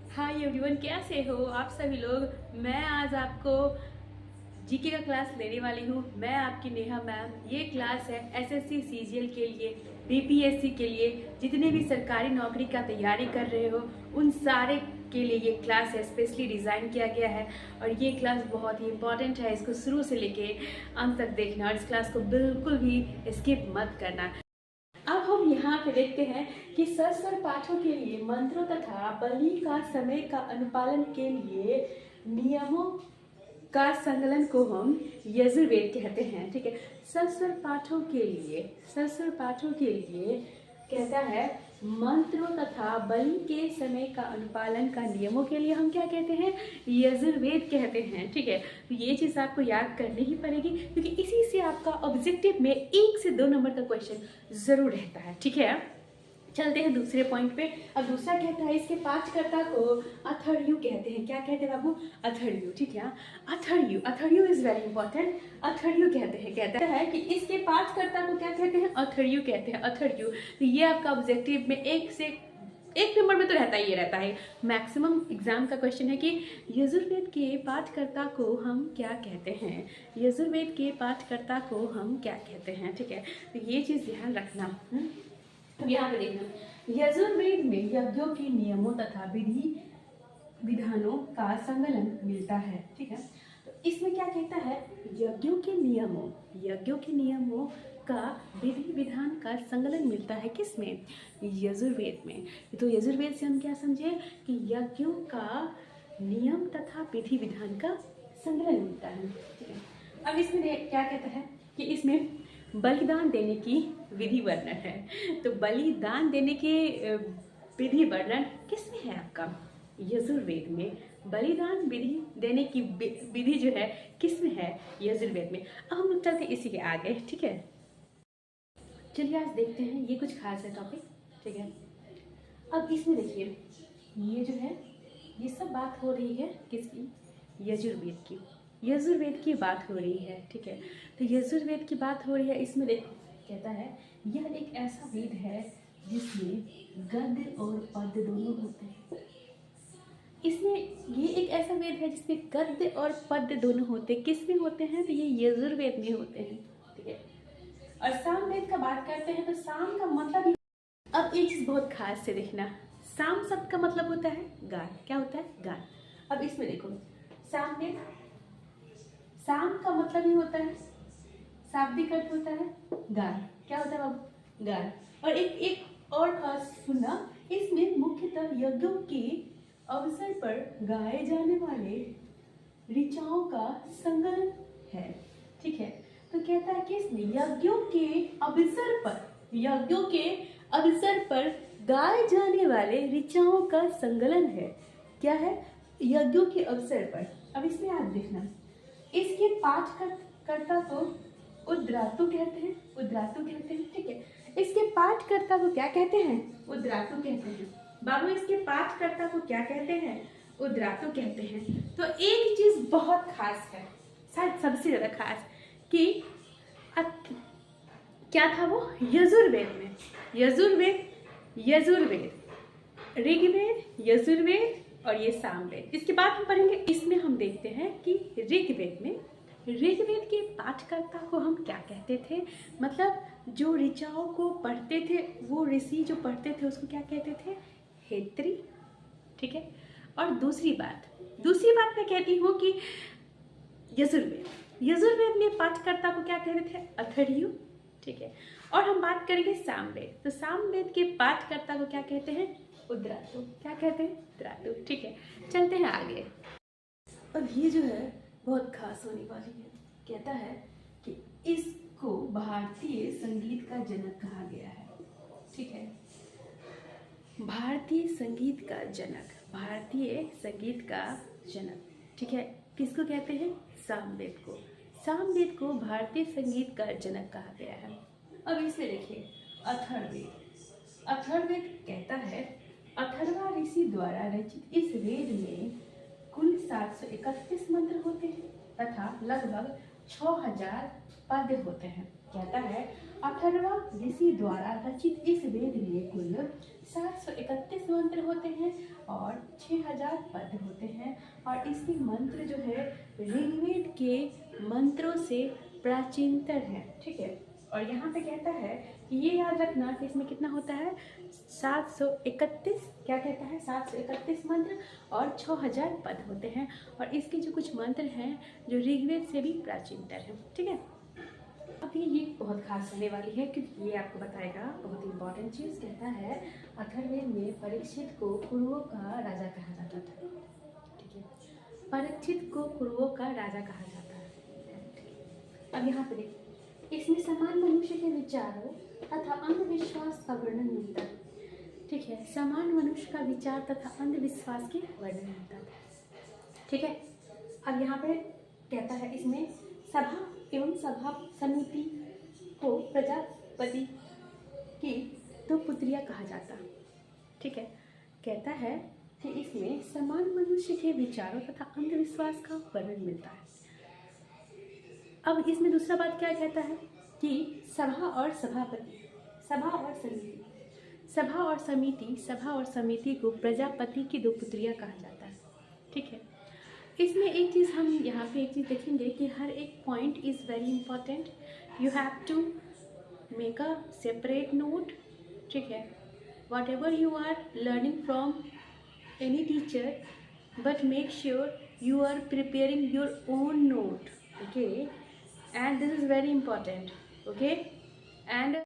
Hi everyone, कैसे हो आप सभी लोग। मैं आज आपको जीके का क्लास लेने वाली हूँ। मैं आपकी नेहा मैम। ये क्लास है एसएससी सीजीएल के लिए, बीपीएससी के लिए, जितने भी सरकारी नौकरी का तैयारी कर रहे हो उन सारे के लिए ये क्लास है। स्पेशली डिज़ाइन किया गया है और ये क्लास बहुत ही इंपॉर्टेंट है। इसको शुरू से लेके अंत तक देखना और इस क्लास को बिल्कुल भी स्किप मत करना। अब हम यहाँ पे देखते हैं कि सस्वर पाठों के लिए मंत्रों तथा बलि का समय का अनुपालन के लिए नियमों का संकलन को हम यजुर्वेद कहते हैं। ठीक है, सस्वर पाठों के लिए कहता है मंत्रों तथा बलि के समय का अनुपालन का नियमों के लिए हम क्या कहते हैं, यजुर्वेद कहते हैं। ठीक है, तो ये चीज़ आपको याद करनी ही पड़ेगी क्योंकि इसी से आपका ऑब्जेक्टिव में 1 से 2 नंबर का क्वेश्चन जरूर रहता है। ठीक है, चलते हैं दूसरे पॉइंट पे। अब दूसरा कहता है इसके पाठकर्ता को अथर्यु कहते हैं। क्या कहते हैं बाबू? अथर्यु। ठीक है, अथर्यु इज वेरी इंपॉर्टेंट। अथर्यु कहते हैं, कहता है कि इसके पाठकर्ता को क्या कहते हैं? अथर्यु कहते हैं। अथर्यु, तो ये आपका ऑब्जेक्टिव में 1 नंबर में तो रहता ही रहता है। मैक्सिमम एग्जाम का क्वेश्चन है कि यजुर्वेद के पाठकर्ता को हम क्या कहते हैं, यजुर्वेद के पाठकर्ता को हम क्या कहते हैं। ठीक है, तो ये चीज़ ध्यान रखना। अब यहाँ पे देखना, यजुर्वेद में यज्ञों के नियमों तथा विधानों का संकलन मिलता है। ठीक है, तो इसमें क्या कहता है? यज्ञों के नियमों का विधि विधान का संकलन मिलता है। किसमें? यजुर्वेद में। तो यजुर्वेद से हम क्या समझे कि यज्ञों का नियम तथा विधि विधान का संकलन मिलता है। ठीक है, अब इसमें क्या कहता है कि इसमें बलिदान देने की विधि वर्णन है। तो बलिदान देने के विधि वर्णन किसमें है? आपका यजुर्वेद में। बलिदान विधि देने की विधि जो है किसमें है? यजुर्वेद में। अब हम लोग चलते इसी के आगे। ठीक है, चलिए आज देखते हैं, ये कुछ खास है टॉपिक। ठीक है, अब इसमें देखिए, ये जो है ये सब बात हो रही है किसकी? यजुर्वेद की। यजुर्वेद की बात हो रही है। ठीक है, तो यजुर्वेद की बात हो रही है। इसमें देखो कहता है यह एक ऐसा वेद है जिसमें गद्य और पद्य दोनों होते हैं। इसमें ये एक ऐसा वेद है जिसमें गद्य और पद्य दोनों होते हैं। किस में होते हैं? तो ये यजुर्वेद में होते हैं। ठीक है, और सामवेद का बात करते हैं तो साम का मतलब, अब एक चीज बहुत खास से देखना, साम शब्द का मतलब होता है गान। क्या होता है? गान। अब इसमें देखो, सामवेद, साम का मतलब ही होता है, शाब्दिक अर्थ होता है गान। क्या होता है बाबू? गान। और एक और खास सुनना, इसमें मुख्यतः यज्ञों के अवसर पर गाए जाने वाले ऋचाओं का संकलन है। ठीक है, तो कहता है कि इसमें यज्ञों के अवसर पर गाए जाने वाले ऋचाओं का संकलन है। क्या है? यज्ञों के अवसर पर। अब इसमें आप देखना, इसके पाठकर्ता को उद्रातु कहते हैं। ठीक है, इसके पाठकर्ता को क्या कहते हैं? उद्रातु कहते हैं। बाबू, इसके पाठकर्ता को क्या कहते हैं? उद्रातु कहते हैं। तो एक चीज बहुत खास है, शायद सबसे ज्यादा खास, कि क्या था वो? यजुर्वेद में यजुर्वेद, ऋग्वेद, यजुर्वेद और ये सामवेद। इसके बाद हम पढ़ेंगे। इसमें हम देखते हैं कि ऋग्वेद के पाठकर्ता को हम क्या कहते थे, मतलब जो ऋचाओं को पढ़ते थे, वो ऋषि जो पढ़ते थे उसको क्या कहते थे? हेत्री। ठीक है, और दूसरी बात मैं कहती हूँ कि यजुर्वेद में पाठकर्ता को क्या कहते थे? अथर्यु। ठीक है, और हम बात करेंगे सामवेद, तो सामवेद के पाठकर्ता को क्या कहते हैं? उद्रातु। क्या कहते हैं? उद्रातु। ठीक है, चलते हैं आगे। अब ये जो है बहुत खास होने वाली है। कहता है कि इसको भारतीय संगीत का जनक कहा गया है। ठीक है, भारतीय संगीत का जनक। ठीक है, किसको कहते हैं? सामवेद को भारतीय संगीत का जनक कहा गया है। अब इसमें देखिए, अथर्ववेद कहता है अथर्वा ऋषि द्वारा रचित इस वेद में कुल 731 मंत्र होते हैं तथा लगभग 6000 पद्य होते हैं। कहता है अथर्वा ऋषि द्वारा रचित इस वेद में कुल 731 मंत्र होते हैं और 6000 पद होते हैं और इसके मंत्र जो है ऋग्वेद के मंत्रों से प्राचीनतर है। ठीक है, और यहाँ पे कहता है कि ये याद रखना कि इसमें कितना होता है 731, क्या कहता है 731 मंत्र और 6000 पद होते हैं और इसके जो कुछ मंत्र हैं जो ऋग्वेद से भी प्राचीनतर हैं। ठीक है, अब ये बहुत खास होने वाली है क्योंकि ये आपको बताएगा बहुत इंपॉर्टेंट चीज़। कहता है अथर्ववेद में परीक्षित को कुरुओं का राजा कहा जाता था। ठीक है, परीक्षित को कुरुओं का राजा कहा जाता है। अब यहाँ पे देखिए, इसमें समान मनुष्य के विचारों तथा अंधविश्वास का वर्णन मिलता है। ठीक है, समान मनुष्य का विचार तथा अंधविश्वास के वर्णन मिलता है। ठीक है, अब यहाँ पे कहता है इसमें सभा एवं सभा समिति को प्रजापति की दो पुत्रियां कहा जाता। ठीक है, कहता है कि इसमें समान मनुष्य के विचारों तथा अंधविश्वास का वर्णन मिलता है। अब इसमें दूसरा बात क्या कहता है कि सभा और सभापति, सभा और समिति, सभा और समिति, सभा और समिति को प्रजापति की दो पुत्रियां कहा जाता है। ठीक है, इसमें एक चीज़ हम यहाँ पे एक चीज़ देखेंगे कि हर एक point is very important, you have to make a separate note. ठीक है, whatever you are learning from any teacher, but make sure you are preparing your own note, okay, and this is very important, okay, and